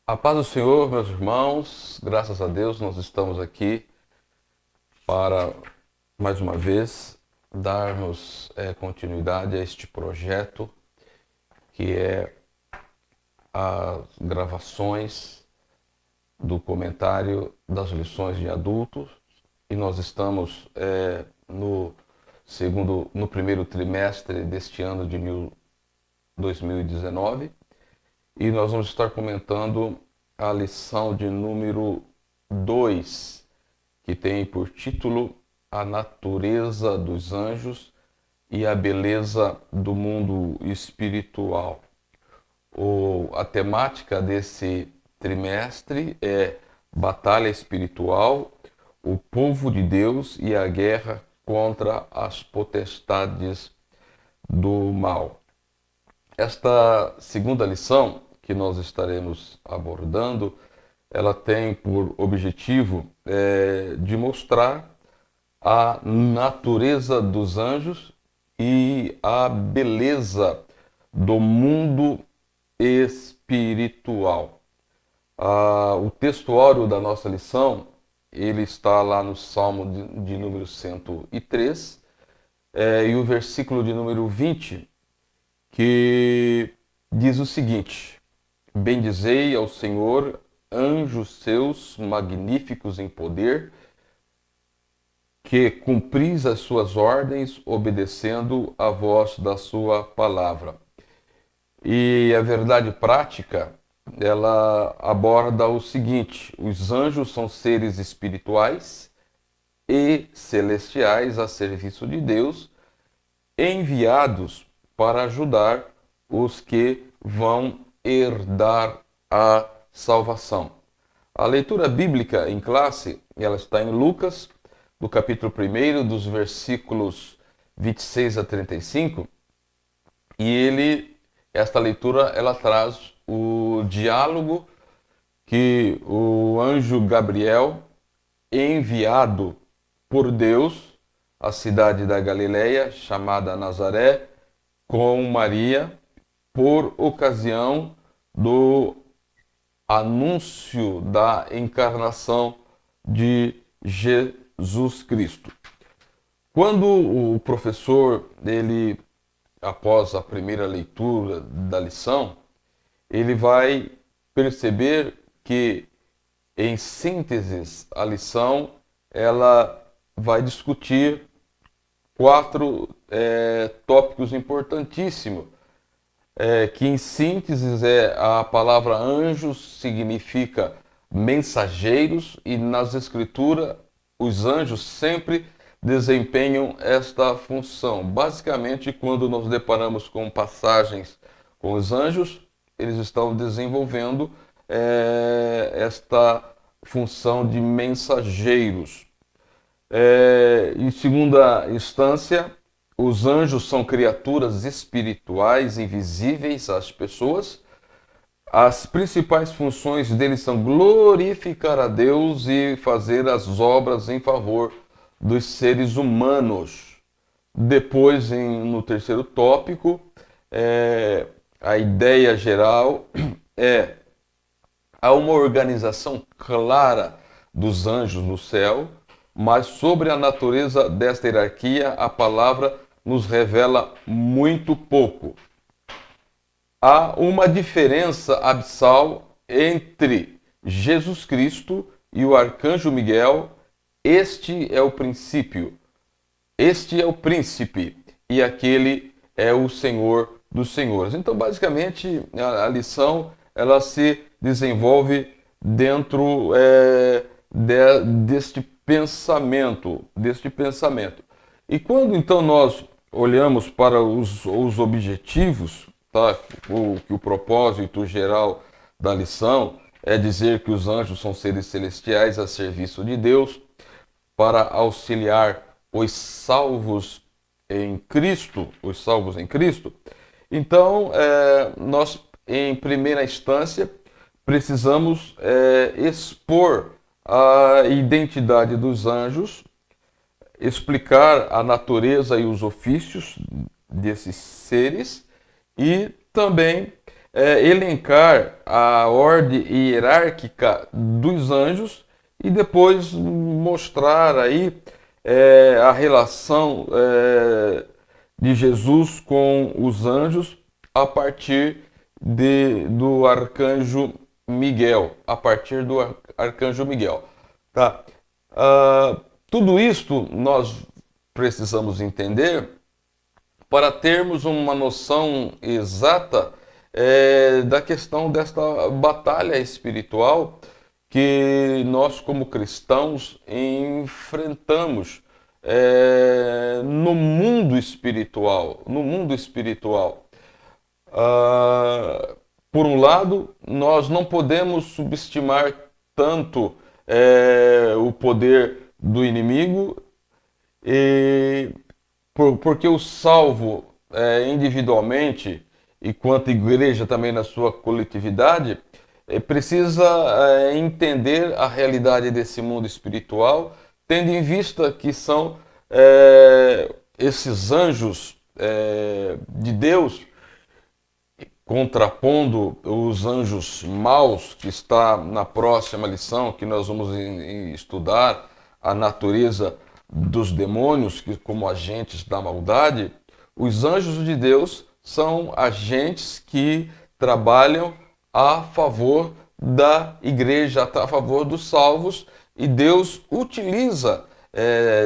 A paz do Senhor, meus irmãos, graças a Deus nós estamos aqui para, mais uma vez, darmos continuidade a este projeto que é as gravações do comentário das lições de adultos e nós estamos no primeiro trimestre deste ano de 2019 e nós vamos estar comentando a lição de número 2, que tem por título A Natureza dos Anjos e a Beleza do Mundo Espiritual. A temática desse trimestre é Batalha Espiritual, o povo de Deus e a guerra contra as potestades do mal. Esta segunda lição que nós estaremos abordando, ela tem por objetivo de mostrar a natureza dos anjos e a beleza do mundo espiritual. O textuário da nossa lição, ele está lá no Salmo de número 103, e o versículo de número 20, que diz o seguinte: Bendizei ao Senhor, anjos seus magníficos em poder, que cumpris as suas ordens, obedecendo a voz da sua palavra. E a verdade prática, ela aborda o seguinte: os anjos são seres espirituais e celestiais a serviço de Deus, enviados para ajudar os que vão herdar a salvação. A leitura bíblica em classe, ela está em Lucas, no capítulo 1, dos versículos 26 a 35, e esta leitura, ela traz o diálogo que o anjo Gabriel, enviado por Deus à cidade da Galileia, chamada Nazaré, com Maria, por ocasião do anúncio da encarnação de Jesus Cristo. Quando o professor, após a primeira leitura da lição, ele vai perceber que, em síntese, a lição ela vai discutir quatro tópicos importantíssimos, que em síntese a palavra anjos significa mensageiros, e nas escrituras os anjos sempre desempenham esta função. Basicamente, quando nos deparamos com passagens com os anjos, eles estão desenvolvendo esta função de mensageiros. Em segunda instância, os anjos são criaturas espirituais invisíveis às pessoas. As principais funções deles são glorificar a Deus e fazer as obras em favor dos seres humanos. Depois, no terceiro tópico, a ideia geral há uma organização clara dos anjos no céu, mas sobre a natureza desta hierarquia a palavra nos revela muito pouco. Há uma diferença abissal entre Jesus Cristo e o arcanjo Miguel. Este é o princípio, este é o príncipe, e aquele é o Senhor dos senhores. Então, basicamente, a lição ela se desenvolve dentro deste pensamento. E quando então nós olhamos para os objetivos, tá? O propósito geral da lição é dizer que os anjos são seres celestiais a serviço de Deus para auxiliar os salvos em Cristo, Então, nós, em primeira instância, precisamos expor a identidade dos anjos, explicar a natureza e os ofícios desses seres e também elencar a ordem hierárquica dos anjos e depois mostrar aí a relação de Jesus com os anjos a partir do arcanjo Miguel, a partir do arcanjo Miguel. Tá? Tudo isto nós precisamos entender para termos uma noção exata da questão desta batalha espiritual que nós, como cristãos, enfrentamos no mundo espiritual. No mundo espiritual. Por um lado, nós não podemos subestimar tanto o poder do inimigo, porque o salvo individualmente e quanto igreja também na sua coletividade precisa entender a realidade desse mundo espiritual, tendo em vista que são esses anjos de Deus, contrapondo os anjos maus, que está na próxima lição, que nós vamos estudar a natureza dos demônios, que como agentes da maldade. Os anjos de Deus são agentes que trabalham a favor da igreja, a favor dos salvos, e Deus utiliza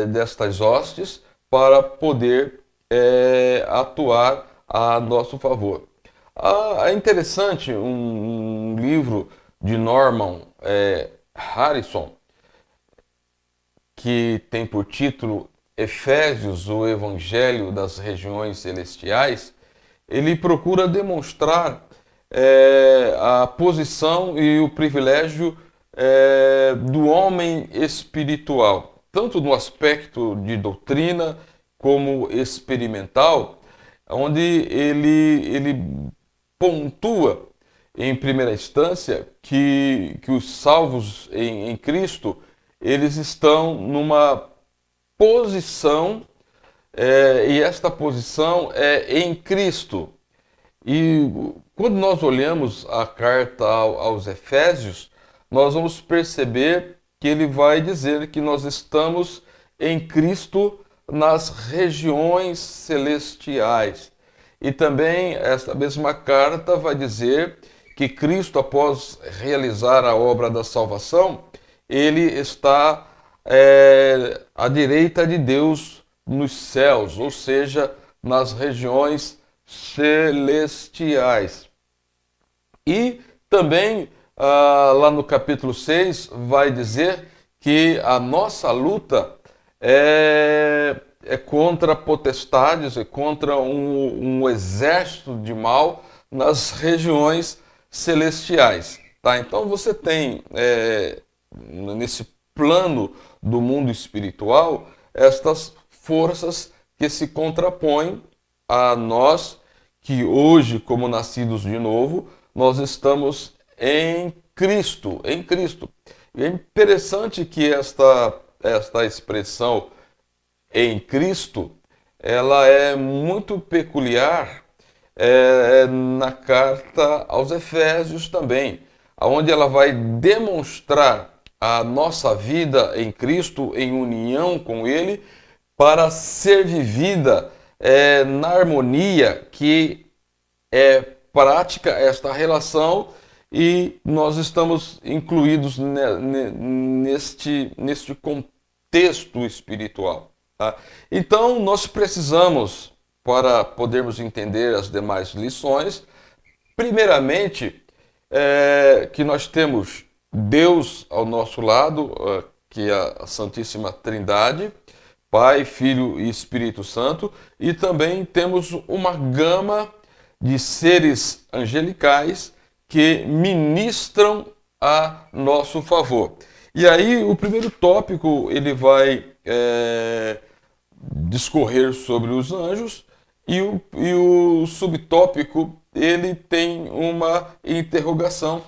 destas hostes para poder atuar a nosso favor. É interessante um livro de Norman Harrison, que tem por título Efésios, o Evangelho das Regiões Celestiais. Ele procura demonstrar a posição e o privilégio do homem espiritual, tanto no aspecto de doutrina como experimental, onde ele pontua, em primeira instância, que os salvos em Cristo, eles estão numa posição, e esta posição é em Cristo. E quando nós olhamos a carta aos Efésios, nós vamos perceber que ele vai dizer que nós estamos em Cristo nas regiões celestiais. E também esta mesma carta vai dizer que Cristo, após realizar a obra da salvação, ele está à direita de Deus nos céus, ou seja, nas regiões celestiais. E também lá no capítulo 6 vai dizer que a nossa luta é contra potestades, é contra um exército de mal nas regiões celestiais. Tá? Então você tem nesse plano do mundo espiritual estas forças que se contrapõem a nós, que hoje, como nascidos de novo, nós estamos em Cristo, em Cristo. E é interessante que esta expressão em Cristo, ela é muito peculiar na carta aos Efésios também, onde ela vai demonstrar a nossa vida em Cristo, em união com Ele, para ser vivida na harmonia que é prática esta relação, e nós estamos incluídos neste contexto espiritual. Tá? Então, nós precisamos, para podermos entender as demais lições, primeiramente, que nós temos Deus ao nosso lado, que é a Santíssima Trindade, Pai, Filho e Espírito Santo, e também temos uma gama de seres angelicais que ministram a nosso favor. E aí o primeiro tópico ele vai discorrer sobre os anjos, e o subtópico ele tem uma interrogação: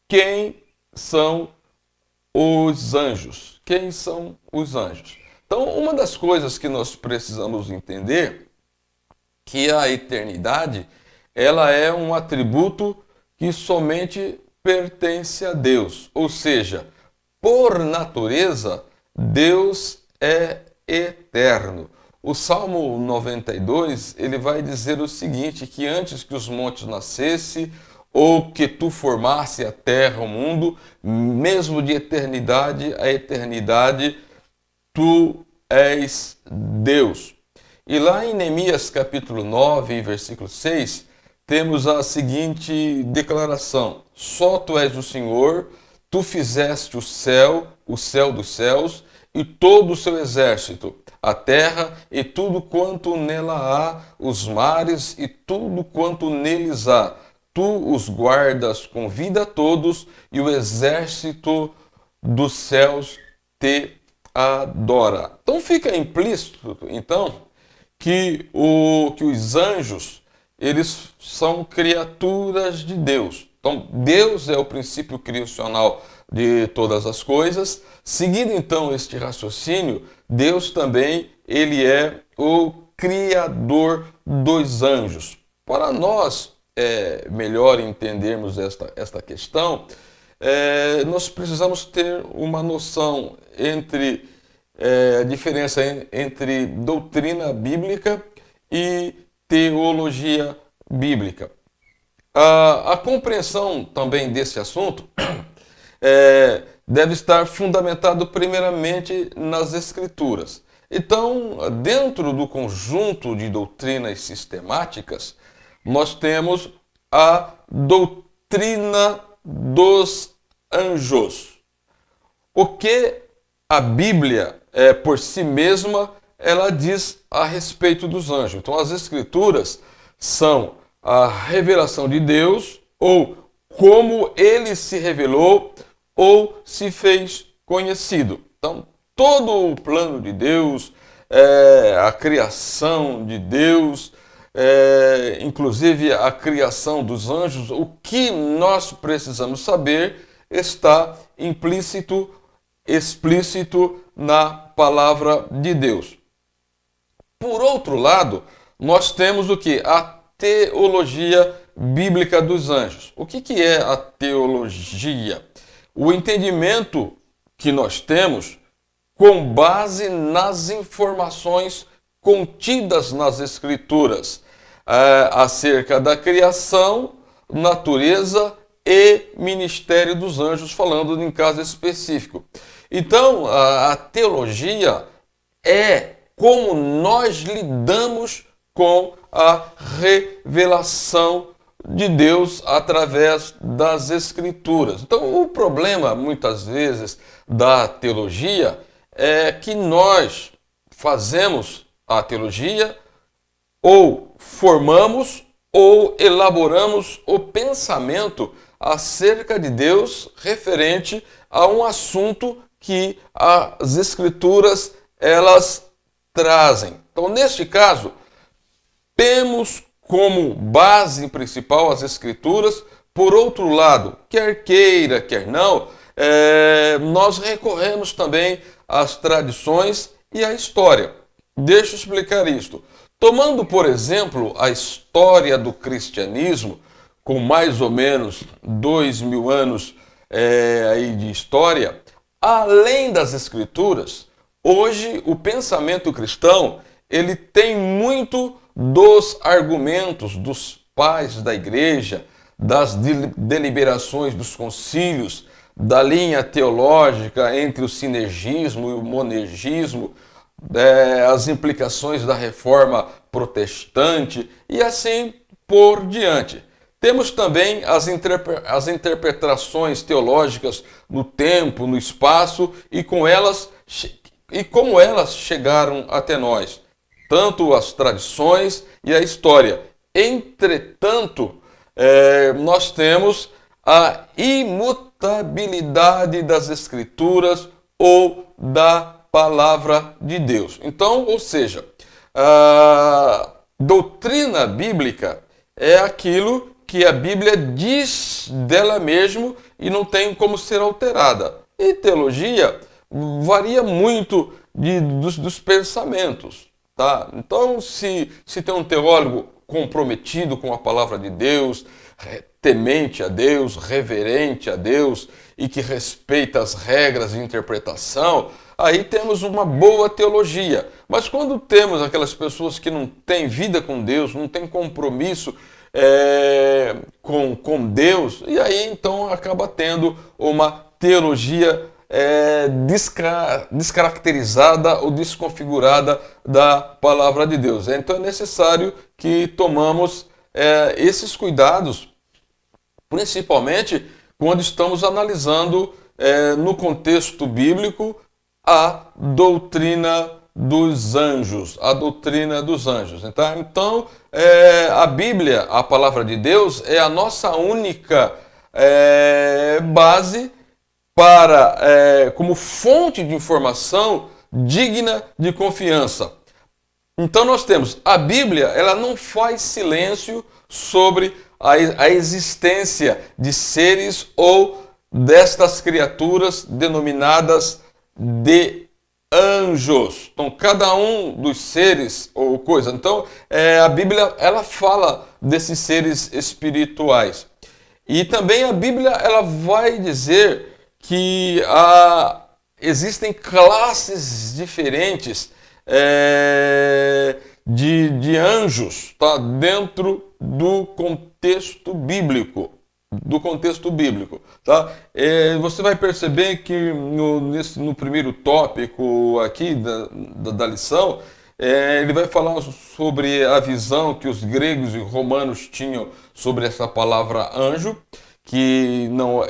quem são os anjos? Quem são os anjos? Então, uma das coisas que nós precisamos entender que a eternidade ela é um atributo que somente pertence a Deus. Ou seja, por natureza, Deus é eterno. O Salmo 92, ele vai dizer o seguinte, que antes que os montes nascessem, ou que tu formasse a terra, o mundo, mesmo de eternidade a eternidade, tu és Deus. E lá em Neemias capítulo 9, versículo 6, temos a seguinte declaração: só tu és o Senhor, tu fizeste o céu dos céus, e todo o seu exército, a terra e tudo quanto nela há, os mares e tudo quanto neles há. Tu os guardas com vida a todos, e o exército dos céus te adora. Então fica implícito, então, que os anjos, eles são criaturas de Deus. Então, Deus é o princípio criacional de todas as coisas. Seguindo então este raciocínio, Deus também, ele é o criador dos anjos. Para nós melhor entendermos esta questão, nós precisamos ter uma noção entre a diferença entre doutrina bíblica e teologia bíblica. A compreensão também desse assunto deve estar fundamentado primeiramente nas Escrituras. Então, dentro do conjunto de doutrinas sistemáticas, nós temos a doutrina dos anjos. O que a Bíblia, por si mesma, ela diz a respeito dos anjos. Então, as Escrituras são a revelação de Deus, ou como ele se revelou, ou se fez conhecido. Então, todo o plano de Deus, a criação de Deus, inclusive a criação dos anjos, o que nós precisamos saber está implícito, explícito na palavra de Deus. Por outro lado, nós temos o que? A teologia bíblica dos anjos. O que é a teologia? O entendimento que nós temos com base nas informações contidas nas Escrituras acerca da criação, natureza e ministério dos anjos, falando em caso específico. Então, a teologia é como nós lidamos com a revelação de Deus através das Escrituras. Então, o problema, muitas vezes, da teologia é que nós fazemos a teologia ou formamos ou elaboramos o pensamento acerca de Deus referente a um assunto que as Escrituras elas trazem. Então, neste caso, temos como base principal as Escrituras. Por outro lado, quer queira, quer não, nós recorremos também às tradições e à história. Deixa eu explicar isto. Tomando, por exemplo, a história do cristianismo, com mais ou menos 2000 anos aí de história, além das Escrituras, hoje o pensamento cristão ele tem muito dos argumentos dos pais da igreja, das deliberações dos concílios, da linha teológica entre o sinergismo e o monergismo, as implicações da reforma protestante e assim por diante. Temos também as interpretações teológicas no tempo, no espaço e como elas chegaram até nós, tanto as tradições e a história. Entretanto, nós temos a imutabilidade das Escrituras ou da palavra de Deus. Então, ou seja, a doutrina bíblica é aquilo que a Bíblia diz dela mesma e não tem como ser alterada. E teologia varia muito dos pensamentos. Tá? Então, se tem um teólogo comprometido com a palavra de Deus, temente a Deus, reverente a Deus e que respeita as regras de interpretação, aí temos uma boa teologia. Mas quando temos aquelas pessoas que não têm vida com Deus, não têm compromisso com Deus, e aí então acaba tendo uma teologia descaracterizada ou desconfigurada da palavra de Deus. Então é necessário que tomamos esses cuidados, principalmente quando estamos analisando no contexto bíblico a doutrina dos anjos, Então, a Bíblia, a palavra de Deus, é a nossa única base como fonte de informação digna de confiança. Então nós temos a Bíblia, ela não faz silêncio sobre a existência de seres ou destas criaturas denominadas de anjos. Então cada um dos seres ou coisa. Então a Bíblia ela fala desses seres espirituais. E também a Bíblia ela vai dizer que existem classes diferentes de anjos, tá? Dentro do contexto bíblico. Tá? Você vai perceber que no primeiro tópico aqui da lição, ele vai falar sobre a visão que os gregos e romanos tinham sobre essa palavra anjo, que não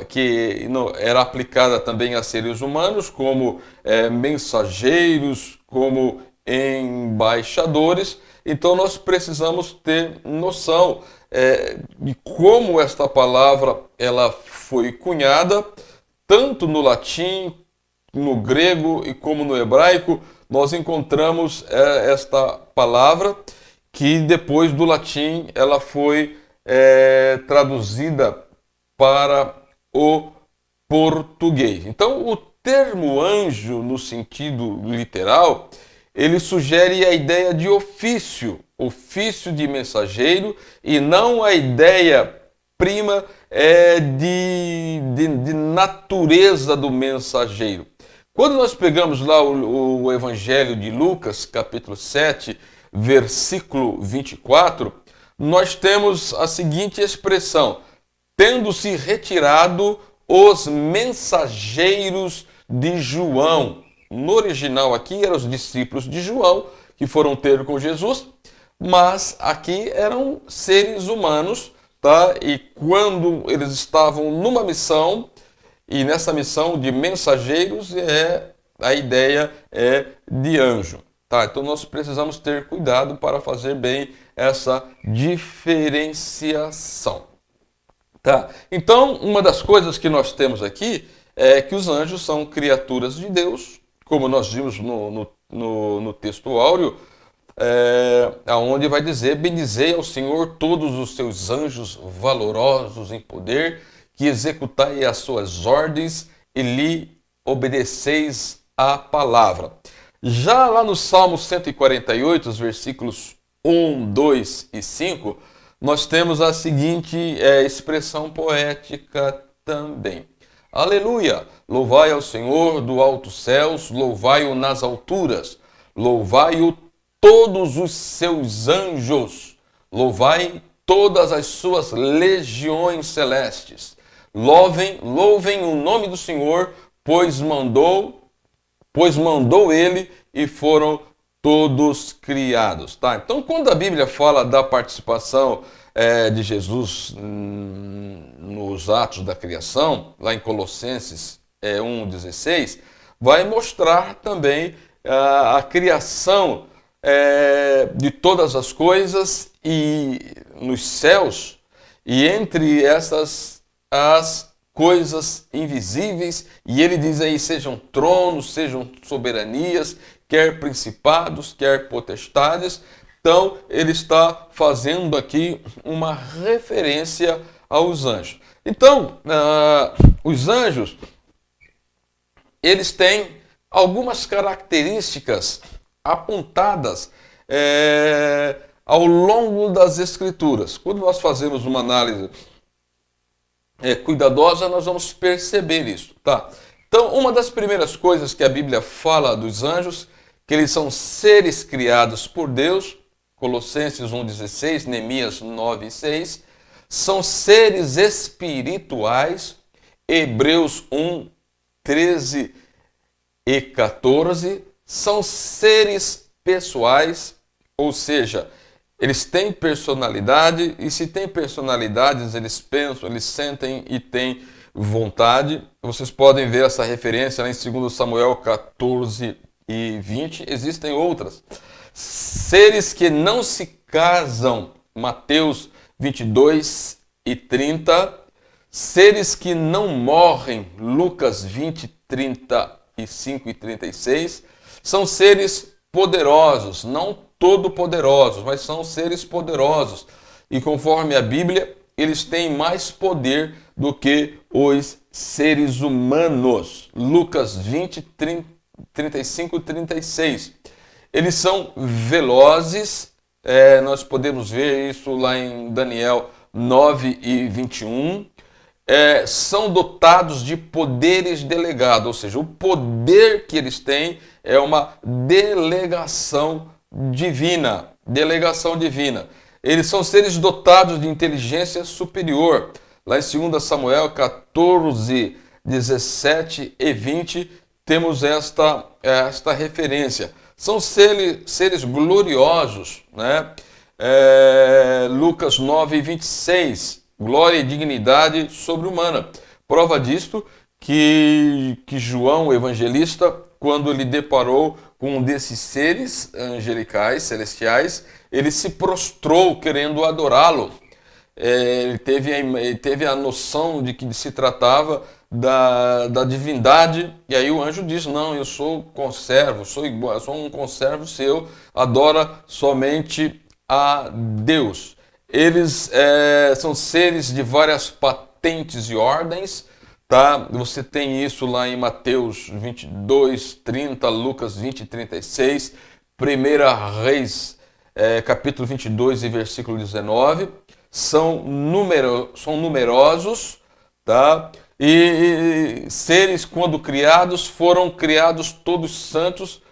era aplicada também a seres humanos, como mensageiros, como embaixadores. Então nós precisamos ter noção de como esta palavra ela foi cunhada, tanto no latim, no grego e como no hebraico. Nós encontramos esta palavra que depois do latim ela foi traduzida para o português. Então, o termo anjo, no sentido literal, ele sugere a ideia de ofício de mensageiro, e não a ideia prima de natureza do mensageiro. Quando nós pegamos lá o Evangelho de Lucas, capítulo 7, versículo 24, nós temos a seguinte expressão: tendo-se retirado os mensageiros de João. No original aqui eram os discípulos de João que foram ter com Jesus, mas aqui eram seres humanos, tá? E quando eles estavam numa missão, e nessa missão de mensageiros a ideia é de anjo, tá? Então nós precisamos ter cuidado para fazer bem essa diferenciação. Tá. Então, uma das coisas que nós temos aqui é que os anjos são criaturas de Deus, como nós vimos no texto áureo, onde vai dizer: bendizei ao Senhor todos os seus anjos valorosos em poder, que executai as suas ordens e lhe obedeceis a palavra. Já lá no Salmo 148, os versículos 1, 2 e 5, nós temos a seguinte expressão poética também. Aleluia! Louvai ao Senhor do alto céus, louvai-o nas alturas, louvai-o todos os seus anjos, louvai todas as suas legiões celestes. Louvem o nome do Senhor, pois mandou ele e foram todos criados, tá? Então, quando a Bíblia fala da participação de Jesus nos atos da criação, lá em Colossenses 1,16, vai mostrar também a criação de todas as coisas e nos céus, e entre essas as coisas invisíveis, e ele diz aí: sejam tronos, sejam soberanias, quer principados, quer potestades. Então, ele está fazendo aqui uma referência aos anjos. Então, os anjos, eles têm algumas características apontadas ao longo das Escrituras. Quando nós fazemos uma análise cuidadosa, nós vamos perceber isso, tá? Então, uma das primeiras coisas que a Bíblia fala dos anjos, que eles são seres criados por Deus, Colossenses 1,16, Neemias 9,6, são seres espirituais, Hebreus 1, 13 e 14, são seres pessoais, ou seja, eles têm personalidade, e se têm personalidades, eles pensam, eles sentem e têm vontade. Vocês podem ver essa referência lá em 2 Samuel 14 e 20. Existem outras. Seres que não se casam, Mateus 22 e 30. Seres que não morrem, Lucas 20, 35 e 36. São seres poderosos, não todo-poderosos, mas são seres poderosos. E conforme a Bíblia, eles têm mais poder do que os seres humanos. Lucas 20, 35 e 36. Eles são velozes, nós podemos ver isso lá em Daniel 9 e 21. São dotados de poderes delegados, ou seja, o poder que eles têm é uma delegação divina. Delegação divina. Eles são seres dotados de inteligência superior. Lá em 2 Samuel 14, 17 e 20, temos esta referência. São seres gloriosos, né? Lucas 9, 26. Glória e dignidade sobre-humana. Prova disto que João, o evangelista, quando ele deparou com um desses seres angelicais, celestiais, ele se prostrou querendo adorá-lo. Ele teve a noção de que se tratava da divindade, e aí o anjo diz: não, eu sou conservo, sou um conservo seu, adora somente a Deus. Eles são seres de várias patentes e ordens, tá? Você tem isso lá em Mateus 22, 30, Lucas 20, 36, 1 Reis, capítulo 22 e versículo 19. São numerosos, tá? E seres, quando criados, foram criados todos santos,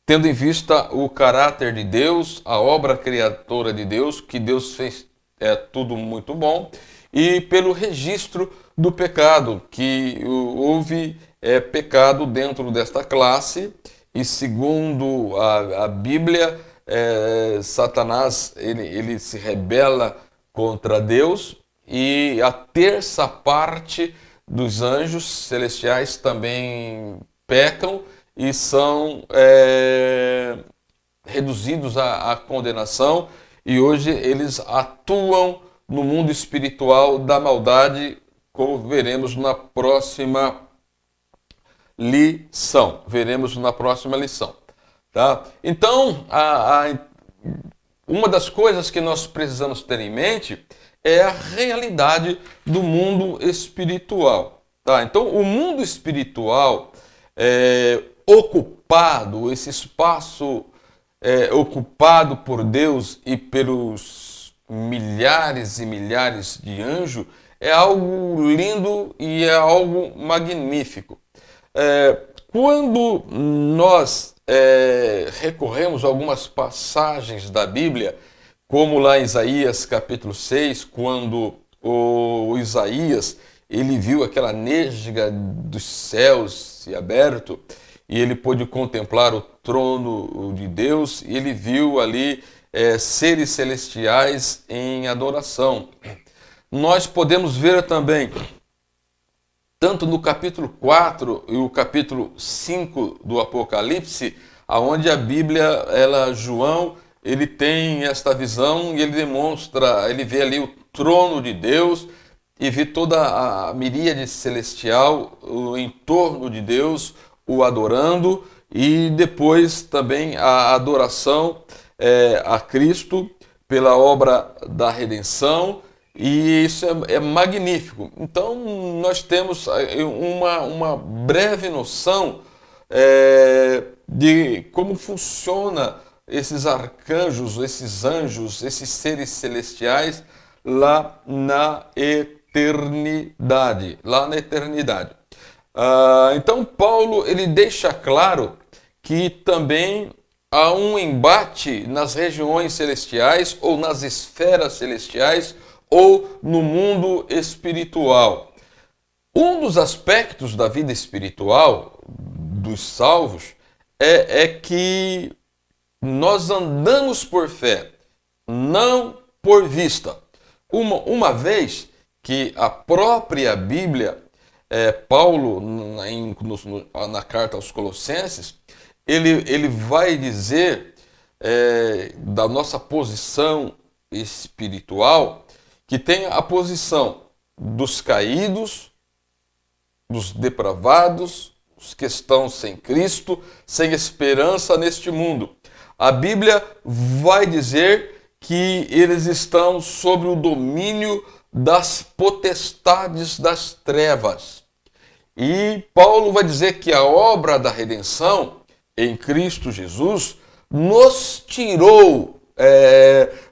tendo em vista o caráter de Deus, a obra criadora de Deus, que Deus fez tudo muito bom, e pelo registro do pecado, que houve pecado dentro desta classe, e segundo a Bíblia, Satanás ele se rebela contra Deus, e a terça parte dos anjos celestiais também pecam e são reduzidos à condenação, e hoje eles atuam no mundo espiritual da maldade, como veremos na próxima lição. Tá? Então, uma das coisas que nós precisamos ter em mente é a realidade do mundo espiritual. Tá? Então, o mundo espiritual ocupado, esse espaço ocupado por Deus e pelos milhares e milhares de anjos, é algo lindo e é algo magnífico. Quando nós recorremos a algumas passagens da Bíblia, como lá em Isaías capítulo 6, quando o Isaías ele viu aquela nesga dos céus se aberto, e ele pôde contemplar o trono de Deus, e ele viu ali seres celestiais em adoração. Nós podemos ver também, tanto no capítulo 4 e o capítulo 5 do Apocalipse, aonde a Bíblia, João, ele tem esta visão e ele demonstra, ele vê ali o trono de Deus e vê toda a miríade celestial em torno de Deus, o adorando, e depois também a adoração a Cristo pela obra da redenção, e isso é magnífico. Então nós temos uma breve noção de como funciona esses arcanjos, esses anjos, esses seres celestiais lá na eternidade, então Paulo ele deixa claro que também há um embate nas regiões celestiais ou nas esferas celestiais ou no mundo espiritual. Um dos aspectos da vida espiritual dos salvos é que nós andamos por fé, não por vista. Uma vez que a própria Bíblia, Paulo, na carta aos Colossenses, ele vai dizer da nossa posição espiritual, que tem a posição dos caídos, dos depravados, os que estão sem Cristo, sem esperança neste mundo. A Bíblia vai dizer que eles estão sob o domínio das potestades das trevas. E Paulo vai dizer que a obra da redenção em Cristo Jesus nos tirou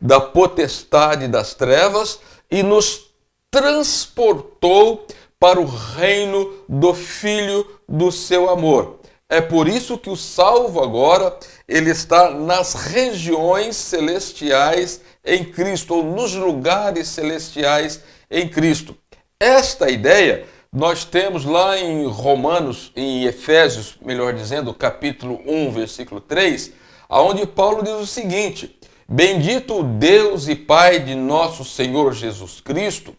da potestade das trevas e nos transportou para o reino do Filho do seu amor. É por isso que o salvo agora, ele está nas regiões celestiais em Cristo, ou nos lugares celestiais em Cristo. Esta ideia nós temos lá em Romanos, em Efésios, melhor dizendo, capítulo 1, versículo 3, onde Paulo diz o seguinte: bendito o Deus e Pai de nosso Senhor Jesus Cristo,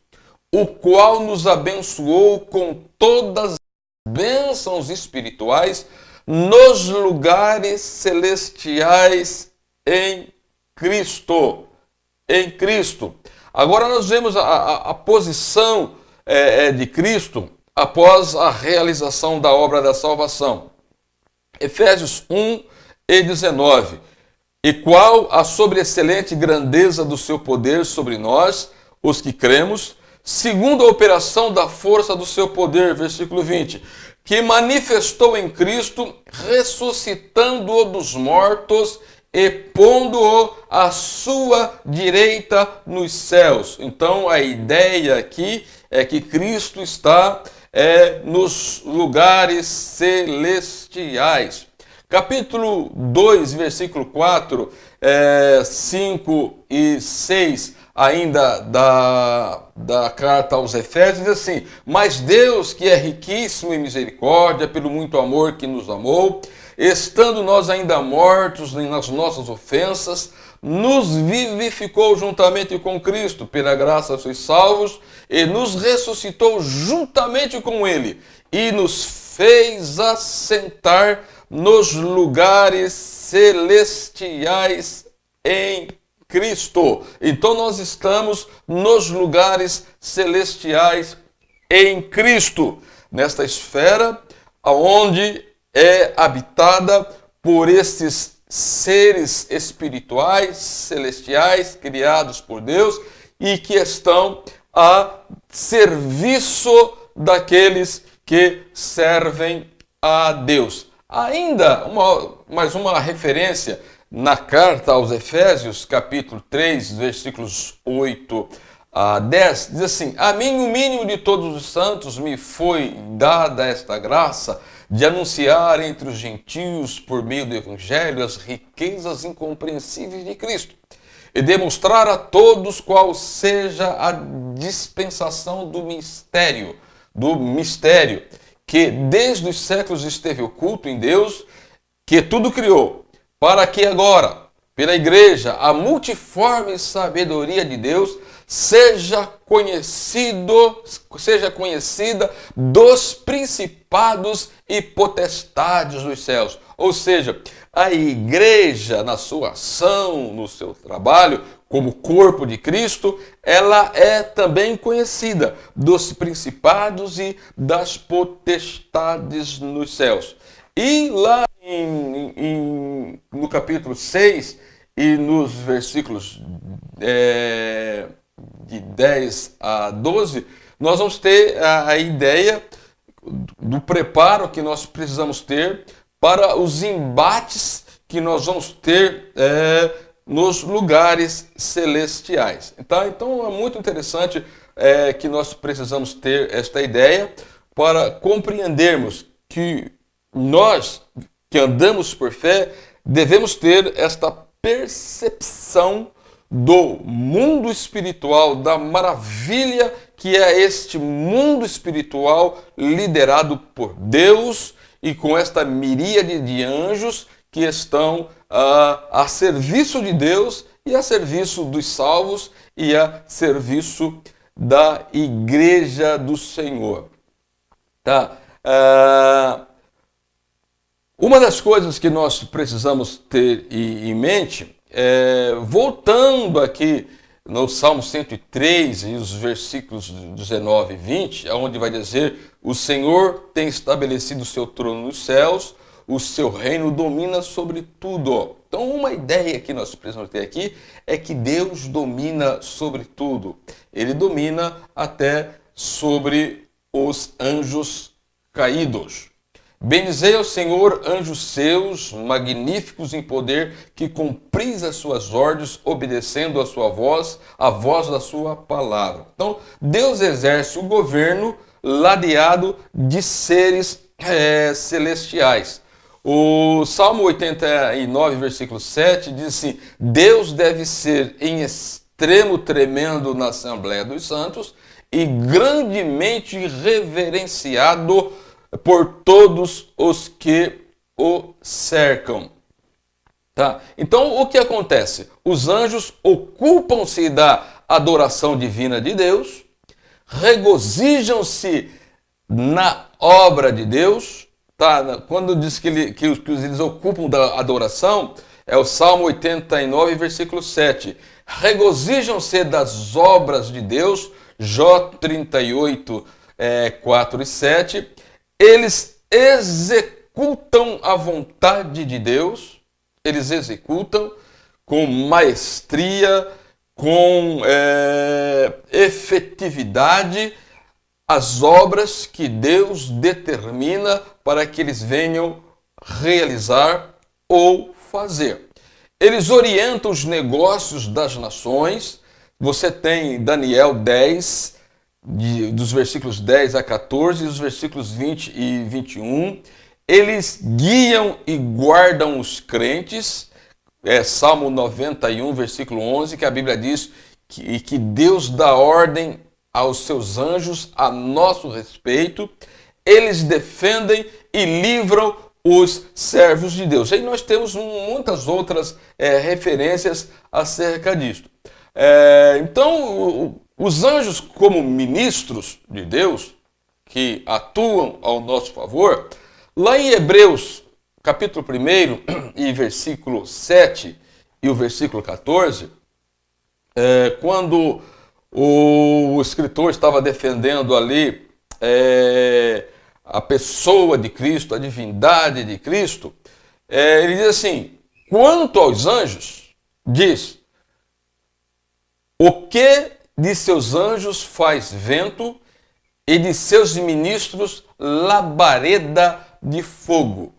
o qual nos abençoou com todas as bênçãos espirituais nos lugares celestiais em Cristo. Em Cristo. Agora nós vemos a posição de Cristo após a realização da obra da salvação. Efésios 1 e 19. E qual a sobreexcelente grandeza do seu poder sobre nós, os que cremos, segundo a operação da força do seu poder, versículo 20, que manifestou em Cristo, ressuscitando-o dos mortos e pondo-o à sua direita nos céus. Então a ideia aqui é que Cristo está nos lugares celestiais. Capítulo 2, versículo 4, 5 e 6, ainda da carta aos Efésios, diz assim: mas Deus, que é riquíssimo em misericórdia, pelo muito amor que nos amou, estando nós ainda mortos nas nossas ofensas, nos vivificou juntamente com Cristo, pela graça sois salvos, e nos ressuscitou juntamente com Ele, e nos fez assentar nos lugares celestiais em Cristo. Então nós estamos nos lugares celestiais em Cristo, nesta esfera onde é habitada por esses seres espirituais, celestiais, criados por Deus e que estão a serviço daqueles que servem a Deus. Ainda mais uma referência na carta aos Efésios, capítulo 3, versículos 8 a 10, diz assim: a mim, o mínimo de todos os santos, me foi dada esta graça de anunciar entre os gentios, por meio do Evangelho, as riquezas incompreensíveis de Cristo, e demonstrar a todos qual seja a dispensação do mistério, que desde os séculos esteve oculto em Deus, que tudo criou, para que agora, pela igreja, a multiforme sabedoria de Deus seja conhecida dos principados e potestades dos céus. Ou seja, a igreja, na sua ação, no seu trabalho, como corpo de Cristo, ela é também conhecida dos principados e das potestades nos céus. E lá no capítulo 6 e nos versículos de 10 a 12, nós vamos ter a ideia do preparo que nós precisamos ter para os embates que nós vamos ter nos lugares celestiais. Tá? Então é muito interessante que nós precisamos ter esta ideia para compreendermos que nós que andamos por fé devemos ter esta percepção do mundo espiritual, da maravilha que é este mundo espiritual liderado por Deus e com esta miríade de anjos que estão a serviço de Deus e a serviço dos salvos e a serviço da igreja do Senhor. Tá? Uma das coisas que nós precisamos ter em mente, voltando aqui no Salmo 103 e os versículos 19 e 20, onde vai dizer: o Senhor tem estabelecido o seu trono nos céus, o seu reino domina sobre tudo. Então, uma ideia que nós precisamos ter aqui é que Deus domina sobre tudo. Ele domina até sobre os anjos caídos. Bendizei ao Senhor, anjos seus, magníficos em poder, que cumpris as suas ordens, obedecendo a sua voz, a voz da sua palavra. Então, Deus exerce o governo ladeado de seres celestiais. O Salmo 89, versículo 7, diz assim: Deus deve ser em extremo tremendo na Assembleia dos Santos e grandemente reverenciado por todos os que o cercam. Tá? Então, o que acontece? Os anjos ocupam-se da adoração divina de Deus, regozijam-se na obra de Deus. Tá? Quando diz que eles ocupam da adoração, é o Salmo 89, versículo 7. Regozijam-se das obras de Deus, Jó 38, 4 e 7. Eles executam a vontade de Deus, eles executam com maestria, com efetividade, as obras que Deus determina para que eles venham realizar ou fazer. Eles orientam os negócios das nações. Você tem Daniel 10, dos versículos 10 a 14, e os versículos 20 e 21. Eles guiam e guardam os crentes. Salmo 91, versículo 11, que a Bíblia diz que Deus dá ordem aos seus anjos a nosso respeito. Eles defendem e livram os servos de Deus. E nós temos muitas outras referências acerca disso. Então, os anjos, como ministros de Deus, que atuam ao nosso favor, lá em Hebreus, capítulo 1 e versículo 7 e o versículo 14, quando o escritor estava defendendo ali a pessoa de Cristo, a divindade de Cristo, ele diz assim: quanto aos anjos, diz, o que de seus anjos faz vento e de seus ministros labareda de fogo.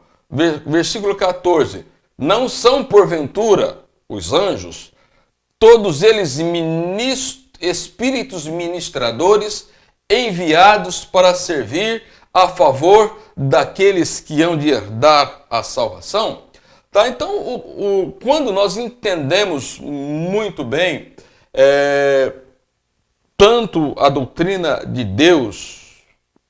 Versículo 14, não são porventura os anjos, todos eles espíritos ministradores enviados para servir a favor daqueles que hão de herdar a salvação? Tá? Então, quando nós entendemos muito bem tanto a doutrina de Deus,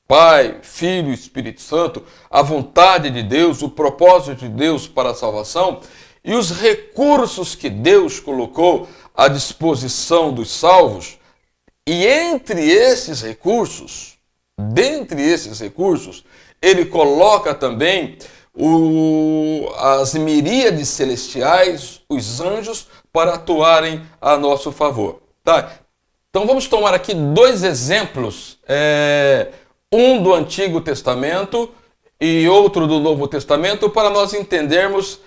Pai, Filho e Espírito Santo, a vontade de Deus, o propósito de Deus para a salvação e os recursos que Deus colocou à disposição dos salvos, e dentre esses recursos, ele coloca também as miríades celestiais, os anjos, para atuarem a nosso favor. Tá? Então vamos tomar aqui dois exemplos, um do Antigo Testamento e outro do Novo Testamento, para nós entendermos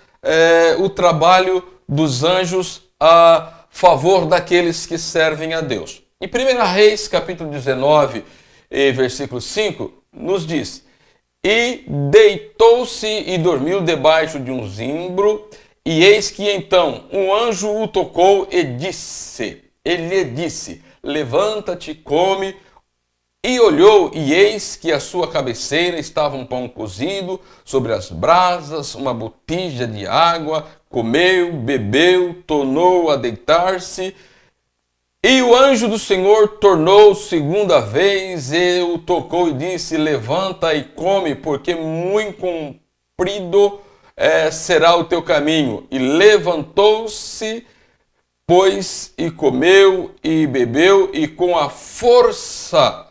o trabalho dos anjos a favor daqueles que servem a Deus. Em 1 Reis, capítulo 19, versículo 5, nos diz: e deitou-se e dormiu debaixo de um zimbro, E eis que então um anjo o tocou e disse, ele lhe disse, levanta-te, come. E olhou, e eis que à sua cabeceira estava um pão cozido sobre as brasas, uma botija de água, comeu, bebeu, tornou a deitar-se. E o anjo do Senhor tornou segunda vez e o tocou e disse, levanta e come, porque muito comprido será o teu caminho. E levantou-se, pois, e comeu e bebeu, e com a força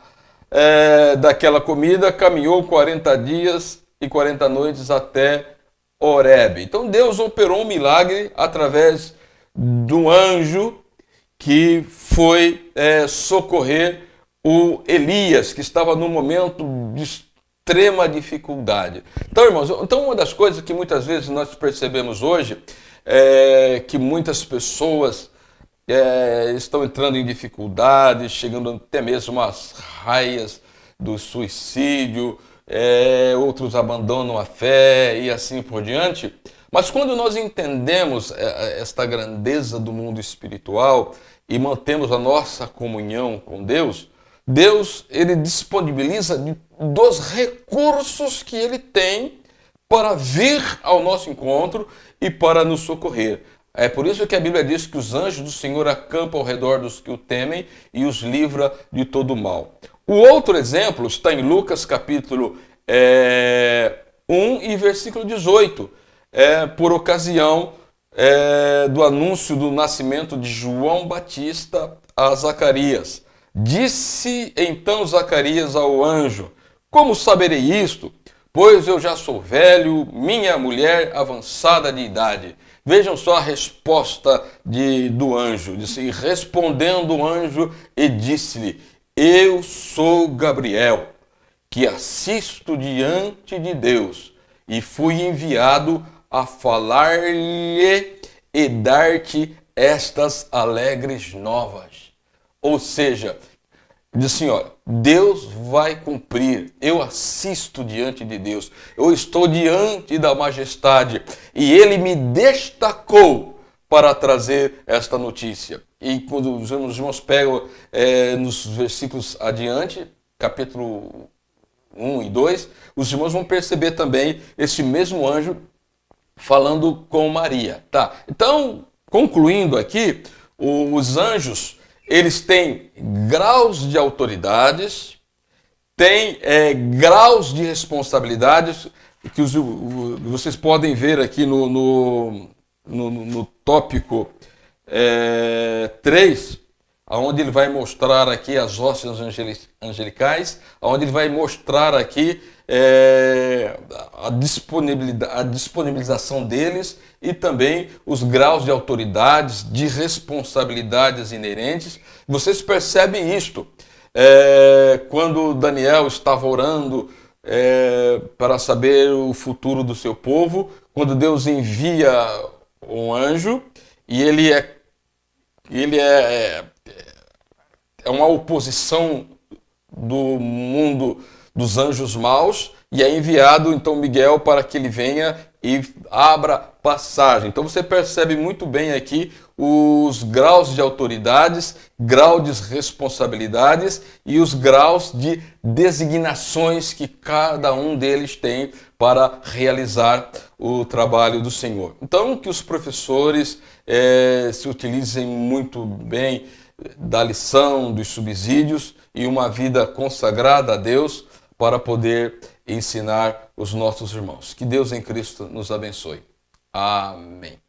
daquela comida, caminhou 40 dias e 40 noites até Horebe. Então Deus operou um milagre através do anjo que foi socorrer o Elias, que estava num momento de extrema dificuldade. Então, irmãos, uma das coisas que muitas vezes nós percebemos hoje é que muitas pessoas estão entrando em dificuldades, chegando até mesmo às raias do suicídio, outros abandonam a fé e assim por diante. Mas quando nós entendemos esta grandeza do mundo espiritual e mantemos a nossa comunhão com Deus, Deus ele disponibiliza dos recursos que ele tem para vir ao nosso encontro e para nos socorrer. É por isso que a Bíblia diz que os anjos do Senhor acampam ao redor dos que o temem e os livra de todo o mal. O outro exemplo está em Lucas capítulo 1 e versículo 18, por ocasião do anúncio do nascimento de João Batista a Zacarias. Disse então Zacarias ao anjo, como saberei isto? Pois eu já sou velho, minha mulher avançada de idade. Vejam só a resposta do anjo. Disse, respondendo o anjo e disse-lhe, eu sou Gabriel, que assisto diante de Deus, e fui enviado a falar-lhe e dar-te estas alegres novas. Ou seja, diz assim, olha, Deus vai cumprir, eu assisto diante de Deus, eu estou diante da majestade e Ele me destacou para trazer esta notícia. E quando os irmãos pegam nos versículos adiante, capítulo 1 e 2, os irmãos vão perceber também esse mesmo anjo falando com Maria. Tá? Então, concluindo aqui, os anjos eles têm graus de autoridades, têm graus de responsabilidades, que vocês podem ver aqui no tópico 3, onde ele vai mostrar aqui as hóstias angelicais, onde ele vai mostrar aqui a disponibilização deles e também os graus de autoridades, de responsabilidades inerentes. Vocês percebem isto quando Daniel estava orando para saber o futuro do seu povo, quando Deus envia um anjo e ele é uma oposição do mundo dos anjos maus, e é enviado então Miguel para que ele venha e abra passagem. Então você percebe muito bem aqui os graus de autoridades, graus de responsabilidades e os graus de designações que cada um deles tem para realizar o trabalho do Senhor. Então que os professores se utilizem muito bem da lição, dos subsídios e uma vida consagrada a Deus para poder ensinar os nossos irmãos. Que Deus em Cristo nos abençoe. Amém.